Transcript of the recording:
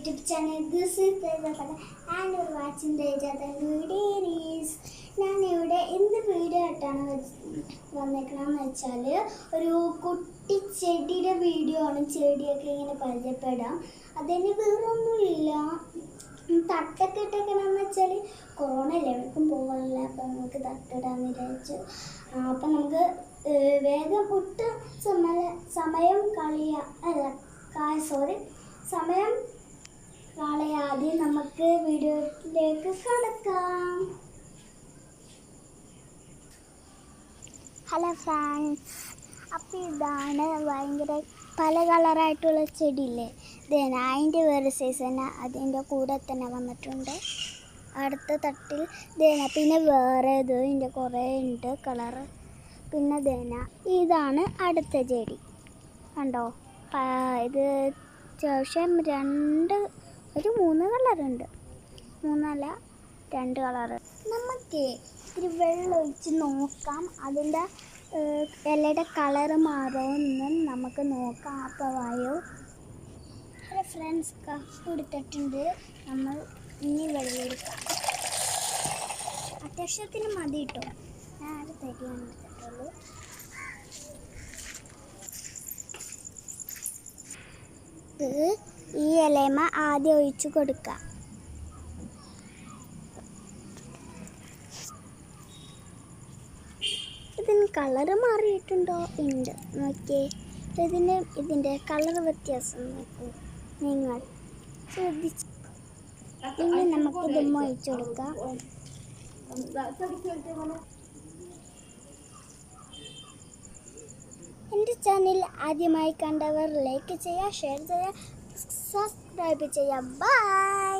YouTube channel. This is Tejapala and you're watching Tejapala Videos. ഞാൻ ഇവിടെ എന്ത് video ആയിട്ടാണ് വന്നേക്കണമെന്ന് വെച്ചാൽ ഒരു കുട്ടി ചെടിയുടെ വീഡിയോ ആണ്. ചെടിയൊക്കെ ഇങ്ങനെ പരിചയപ്പെടാം. അതിന് വേറൊന്നുമില്ല, തട്ടൊക്കെ ഇട്ടേക്കണമെന്ന് വെച്ചാൽ കൊറോണയല്ലേ, എവിടേക്കും പോകാനില്ല. അപ്പം നമുക്ക് തട്ടിടാന്ന് വിചാരിച്ചു. അപ്പം നമുക്ക് വേഗം ഒട്ട് സമയം കളയാതെ നമുക്ക് വീഡിയോയിലേക്ക് കടക്കാം. ഹലോ ഫ്രണ്ട്സ്, അപ്പോൾ ഇതാണ് ഭയങ്കര പല കളറായിട്ടുള്ള ചെടിയില്ലേ, ഇതേന അതിൻ്റെ വേറെ സൈസ് തന്നെ അതിൻ്റെ കൂടെ തന്നെ വന്നിട്ടുണ്ട്. അടുത്ത തട്ടിൽ ഇതേന, പിന്നെ വേറെ ഇതിൻ്റെ കുറേ ഉണ്ട് കളറ്. പിന്നെ ഇതേന, ഇതാണ് അടുത്ത ചെടി കണ്ടോ. ഇത് അത്യാവശ്യം ഒരു 3 കളറുണ്ട്, 3 2 കളറ്. നമുക്ക് ഇത്തിരി വെള്ളം ഒഴിച്ച് നോക്കാം, അതിൻ്റെ ഇലയുടെ കളറ് മാറുമെന്ന് നമുക്ക് നോക്കാം. അപ്പോൾ വായോ. ഹലോ ഫ്രണ്ട്സ്, കപ്പ് എടുത്തിട്ടുണ്ട്. നമ്മൾ ഇനി വെള്ളം എടുക്കാം. അത്യാവശ്യത്തിന് മതി കേട്ടോ, ഞാൻ അത് തരികയാണ് എടുത്തിട്ടുള്ളൂ. ഈ ഇലമ ആദ്യം ഒഴിച്ച് കൊടുക്കാം. ഇതിന് കളറ് മാറിയിട്ടുണ്ടോ? ഉണ്ട്, നോക്കിയേ. ഇതിൻ്റെ കളർ വ്യത്യാസം നോക്കൂ, നിങ്ങൾ ശ്രദ്ധിച്ചു. ഇനി നമുക്ക് ഇതും ഒഴിച്ചു കൊടുക്കാം. എൻ്റെ ചാനൽ ആദ്യമായി കണ്ടവർ ലൈക്ക് ചെയ്യുക, ഷെയർ ചെയ്യുക, സബ്സ്ക്രൈബ് ചെയ്യുക. ബൈ.